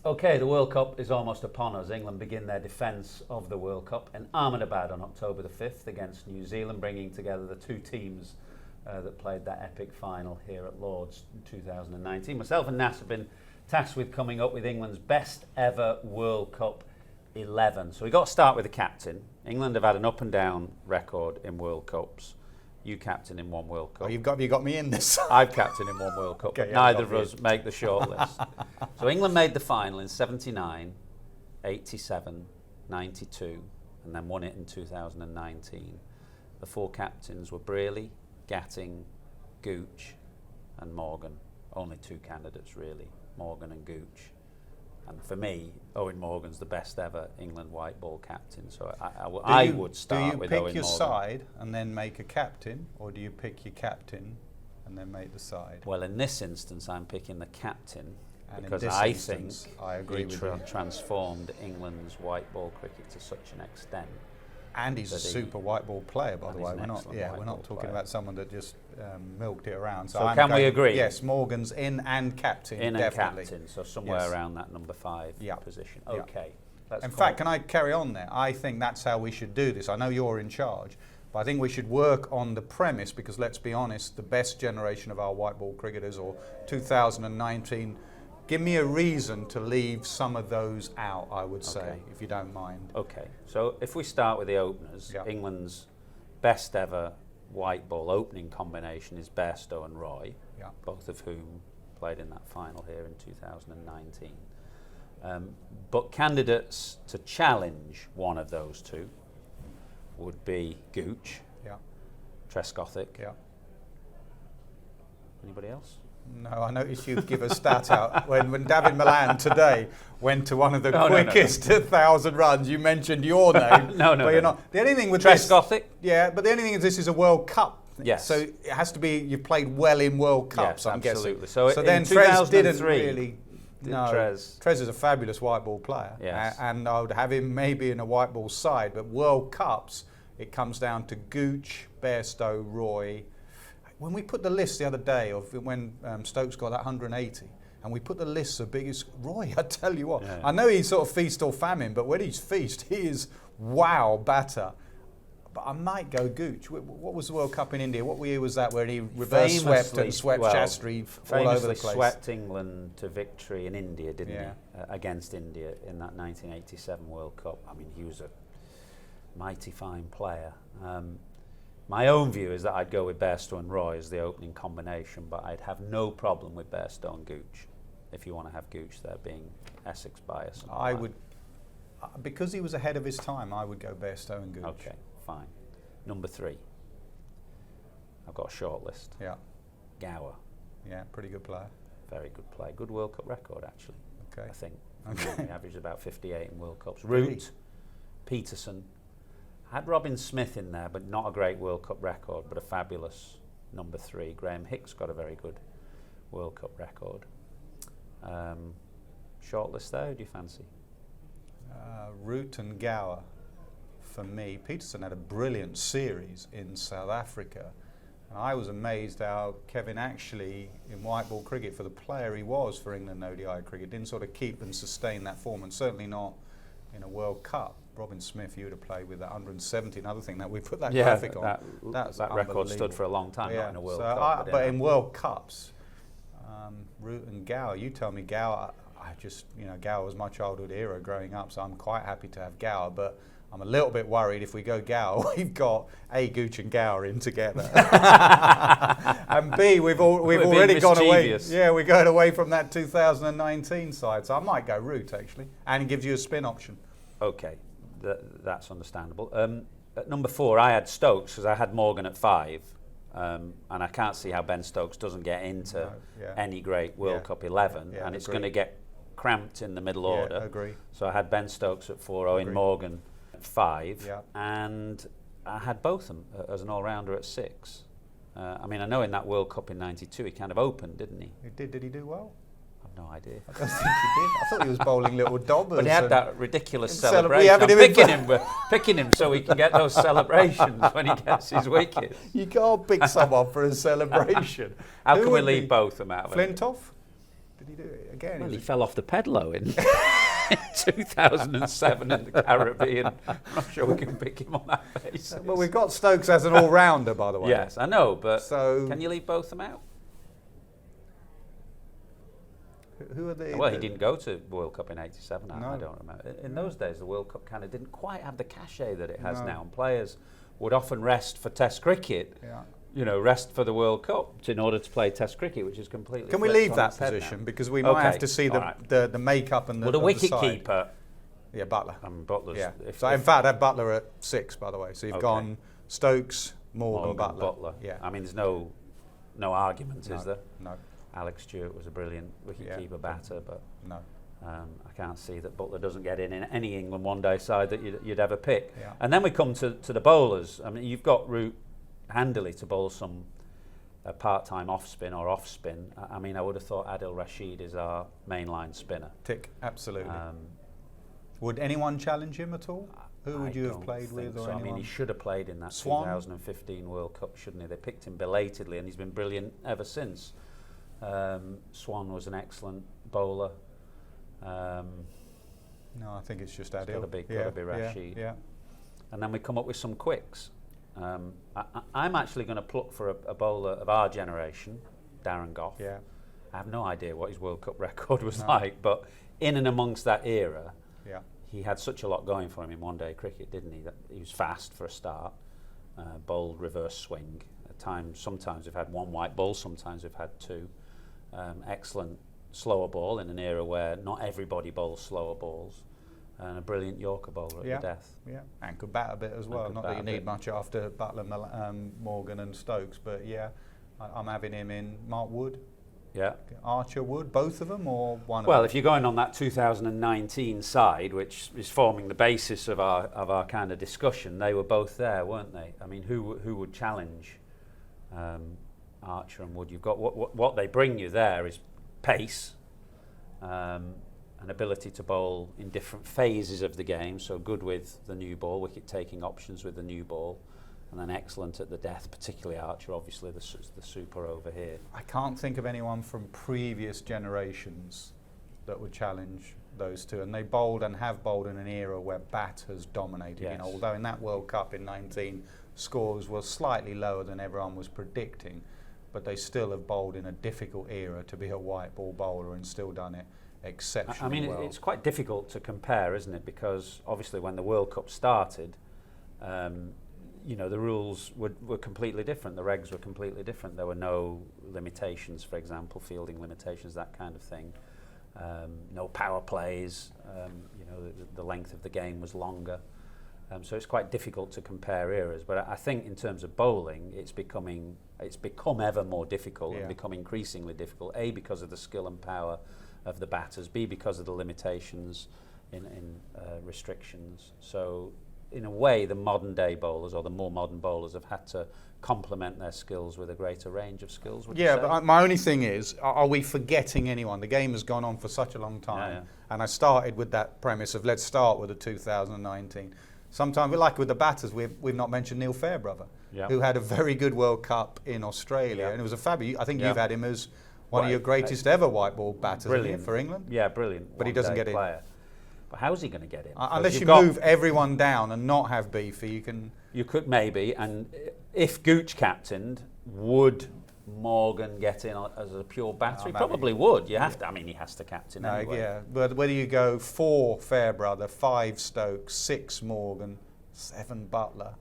Okay, the World Cup is almost upon us. England begin their defence of the World Cup in Ahmedabad on October the 5th against New Zealand, bringing together the two teams that played that epic final here at Lord's in 2019. Myself and Nasser have been tasked with coming up with England's best ever World Cup 11. So we've got to start with the captain. England have had an up and down record in World Cups. You captain in one World Cup. Oh, you got me in this. I've captain in one World Cup, Okay, but yeah, neither of us make the shortlist. So England made the final in 79, 87, 92, and then won it in 2019. The four captains were Brearley, Gatting, Gooch, and Morgan. Only two candidates really, Morgan and Gooch. And for me, Owen Morgan's the best ever England white ball captain. So I would start with Owen Morgan. Do you pick your side and then make a captain, or do you pick your captain and then make the side? Well, in this instance, I'm picking the captain And because in this I instance, think I agree he with you. transformed England's white ball cricket to such an extent. And he's a super white ball player, by the way. We're not talking player. about someone that just milked it around. So can we agree? Yes, Morgan's in and captain. In definitely. and captain, so somewhere around that number 5 position. Okay. In fact, can I carry on there? I think that's how we should do this. I know you're in charge, but I think we should work on the premise because, let's be honest, the best generation of our white ball cricketers, or 2019, give me a reason to leave some of those out, I would say, if you don't mind. Okay, so if we start with the openers, England's best ever white ball opening combination is Bairstow and Roy, both of whom played in that final here in 2019. But candidates to challenge one of those two would be Gooch, Trescothick. Anybody else? No, I noticed you give a stat out when David Milan today went to one of the quickest 1,000 runs. You mentioned your name. But you're not. The only thing with Trescothick. But the only thing is this is a World Cup. Yes. So it has to be you've played well in World Cups. I'm absolutely. guessing. So then Trez didn't really. No, Trez is a fabulous white ball player. Yes. And I would have him maybe in a white ball side, but World Cups, it comes down to Gooch, Bairstow, Roy. When we put the list the other day of when Stokes got that 180, and we put the list of biggest, Roy, I tell you what, I know he's sort of feast or famine, but when he's feast, he is wow batter. But I might go Gooch. What was the World Cup in India? What year was that where he reverse swept and swept Shastri all over the place? Swept England to victory in India, didn't he? Against India in that 1987 World Cup. I mean, he was a mighty fine player. My own view is that I'd go with Bairstow and Roy as the opening combination, but I'd have no problem with Bairstow and Gooch, if you want to have Gooch there being Essex bias. I would, because he was ahead of his time, I would go Bairstow and Gooch. Okay, fine. Number 3. I've got a short list. Gower. Yeah, pretty good player. Very good play. Good World Cup record, actually. Okay. I think. He averaged about 58 in World Cups. Root, Peterson. Had Robin Smith in there, but not a great World Cup record, but a fabulous number 3. Graham Hicks got a very good World Cup record. Short list there, who do you fancy? Root and Gower for me. Peterson had a brilliant series in South Africa. And I was amazed how Kevin actually, in white ball cricket, for the player he was for England ODI cricket, didn't sort of keep and sustain that form, and certainly not in a World Cup. Robin Smith, you would have played with that 170, another thing that we put that graphic on. That record stood for a long time, not in a World Cup. But in World Cups, Root and Gower, you tell me Gower, Gower was my childhood hero growing up, so I'm quite happy to have Gower, but I'm a little bit worried if we go Gower, we've got A, Gooch and Gower in together. And B, we've already gone away. Yeah, we're going away from that 2019 side, so I might go Root actually, and it gives you a spin option. Okay. That's understandable. At number 4, I had Stokes because I had Morgan at 5, and I can't see how Ben Stokes doesn't get into any great World Cup 11, and it's going to get cramped in the middle order. Agree. So I had Ben Stokes at 4, Owen Morgan at 5, and I had Botham as an all-rounder at 6. I mean, I know in that World Cup in '92 he kind of opened, didn't he? He did. Did he do well? No idea. I don't think he did. I thought he was bowling little dobbers. But he had that ridiculous celebration. I'm picking him so he can get those celebrations when he gets his wickets. You can't pick someone for a celebration. How can we leave both of them out? Flintoff? Did he do it again? Well, he fell off the pedalo in 2007 in the Caribbean. I'm not sure we can pick him on that basis. Well, we've got Stokes as an all-rounder, by the way. Yes, I know, but so can you leave both of them out? Who are the? Well, he didn't go to World Cup in '87. No. I don't remember. In those days, the World Cup kind of didn't quite have the cachet that it has No. now, and players would often rest for Test cricket. Yeah. You know, rest for the World Cup in order to play Test cricket, which is completely. Can we flipped leave on that its head position now. because we might have to see the makeup and the. Well, the of wicket side. keeper. Yeah, Butler. Butler's. Yeah. So in fact, I had Butler at 6, by the way. So you've gone Stokes, Morgan, Butler. Yeah. I mean, there's no argument, is there? No. Alex Stewart was a brilliant wicket-keeper batter, but no. I can't see that Butler doesn't get in any England one-day side that you'd ever pick. Yeah. And then we come to the bowlers. I mean, you've got route handily to bowl some part-time off-spin or off-spin. I mean, I would have thought Adil Rashid is our mainline spinner. Tick, absolutely. Would anyone challenge him at all? Who would you have played with or anyone? I mean, he should have played in that Swan? 2015 World Cup, shouldn't he? They picked him belatedly, and he's been brilliant ever since. Swan was an excellent bowler. No, I think it's just Adil. Got to be Rashid. Yeah. And then we come up with some quicks. I'm actually going to pluck for a bowler of our generation, Darren Gough. Yeah. I have no idea what his World Cup record was like, but in and amongst that era, he had such a lot going for him in one-day cricket, didn't he? That he was fast for a start, bowled reverse swing. At times, sometimes we've had one white ball, sometimes we've had two. Excellent slower ball in an era where not everybody bowls slower balls, and a brilliant Yorker bowler at the death. Yeah, and could bat a bit as well. Not that you need much after Butler, Morgan and Stokes, but yeah, I'm having him in. Mark Wood. Yeah. Archer Wood, both of them or one? Well, if you're going on that 2019 side, which is forming the basis of our kind of discussion, they were both there, weren't they? I mean, who would challenge Archer and Wood? You've got what they bring you there is pace, an ability to bowl in different phases of the game. So good with the new ball, wicket-taking options with the new ball. And then excellent at the death, particularly Archer, obviously the super over here. I can't think of anyone from previous generations that would challenge those two. And they bowled and have bowled in an era where bat has dominated. Yes. You know, although in that World Cup in 19, scores were slightly lower than everyone was predicting, but they still have bowled in a difficult era to be a white ball bowler and still done it exceptionally well. It's quite difficult to compare, isn't it? Because obviously when the World Cup started, you know, the rules were completely different. The regs were completely different. There were no limitations, for example, fielding limitations, that kind of thing. No power plays. You know, the length of the game was longer. So it's quite difficult to compare eras. But I think in terms of bowling, it's become ever more difficult and become increasingly difficult. A, because of the skill and power of the batters. B, because of the limitations in restrictions. So in a way, the modern day bowlers or the more modern bowlers have had to complement their skills with a greater range of skills. Yeah, but my only thing is, are we forgetting anyone? The game has gone on for such a long time, and I started with that premise of let's start with the 2019. Sometimes, like with the batters, we've not mentioned Neil Fairbrother, who had a very good World Cup in Australia, and it was a fabulous. I think you've had him as one of your greatest ever white ball batters for England. Yeah, brilliant. But he doesn't get in. But how's he going to get in? Unless you move everyone down and not have Beefy, you can. You could maybe, and if Gooch captained, would Morgan get in as a pure batter? He probably would. You have to. I mean, he has to captain anyway. Yeah, but whether you go 4 Fairbrother, 5 Stokes, 6 Morgan, 7 Butler,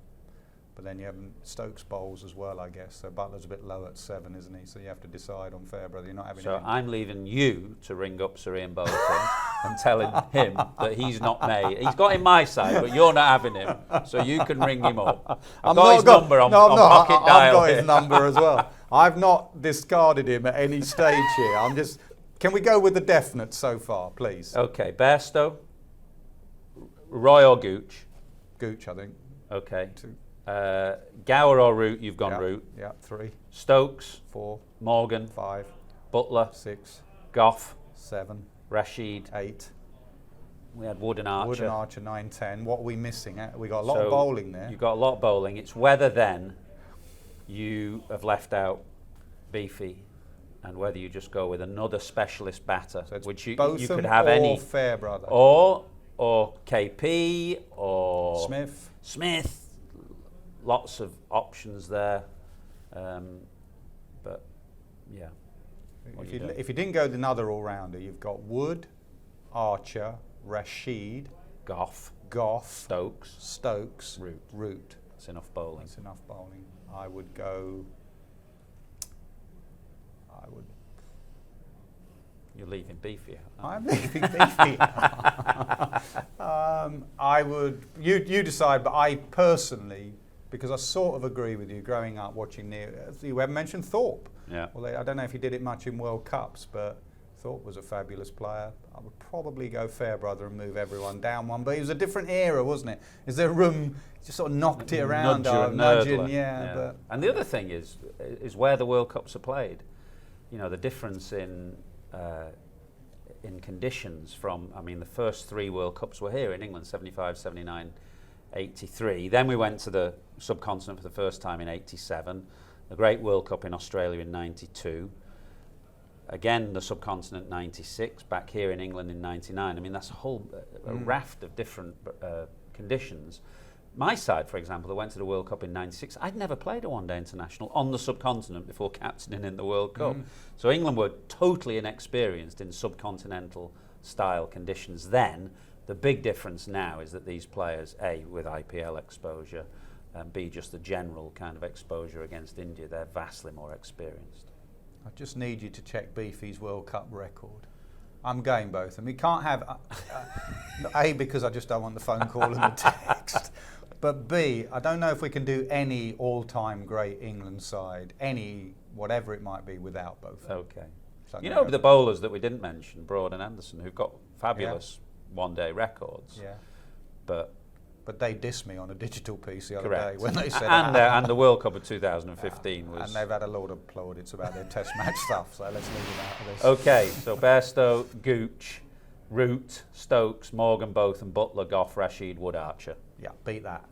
but then you have Stokes bowls as well, I guess. So Butler's a bit low at 7, isn't he? So you have to decide on Fairbrother. You're not having. So I'm leaving you to ring up Sir Ian Bolton and telling him that he's not made. He's got in my side, but you're not having him. So you can ring him up. I've got his number on pocket dial. I've got his number as well. I've not discarded him at any stage here. I'm just. Can we go with the definite so far, please? Okay, Bairstow, Roy or Gooch? Gooch, I think. Okay. 2. Gower or Root? You've gone Root. Yeah, 3. Stokes. 4. Morgan. 5. Butler. 6. Gough. 7. Rashid. 8. We had Wood and Archer. Wood and Archer 9, 10. What are we missing? We got a lot of bowling there. You've got a lot of bowling. It's whether then you have left out Beefy and whether you just go with another specialist batter, So it's which you Botham could have or any, Fairbrother. or KP or Smith. Lots of options there, but yeah. If you didn't go with another all-rounder, you've got Wood, Archer, Rashid, Goff, Stokes, Root. That's enough bowling. That's enough bowling. You're leaving Beefy. I'm leaving Beefy. You decide, but I personally, because I sort of agree with you, growing up watching you haven't mentioned Thorpe. Yeah. Well, I don't know if he did it much in World Cups, but Thorpe was a fabulous player. I would probably go Fairbrother and move everyone down one, but it was a different era, wasn't it? Is there room? Just sort of knocked it around, nudging, yeah. But and the other thing is where the World Cups are played. You know, the difference in conditions from, I mean, the first 3 World Cups were here in England, 75, 79, 83. Then we went to the subcontinent for the first time in 87. The Great World Cup in Australia in 92. Again, the subcontinent 96, back here in England in 99. I mean, that's a whole raft of different conditions. My side, for example, that went to the World Cup in 96, I'd never played a one-day international on the subcontinent before captaining in the World Cup. So England were totally inexperienced in subcontinental style conditions then. The big difference now is that these players, A, with IPL exposure, and B, just the general kind of exposure against India, they're vastly more experienced. I just need you to check Beefy's World Cup record. I'm going both, and we can't have A, because I just don't want the phone call and the text, but B, I don't know if we can do any all-time great England side, any whatever it might be, without both. Okay. So you know the bowlers that we didn't mention, Broad and Anderson, who've got fabulous one-day records. Yeah. But they dissed me on a digital piece the other correct. day when they said and the World Cup of 2015 was... And they've had a lot of plaudits about their test match stuff, so let's leave it out of this. Okay, so Bairstow, Gooch, Root, Stokes, Morgan, Botham, Butler, Goff, Rashid, Wood, Archer. Yeah, beat that.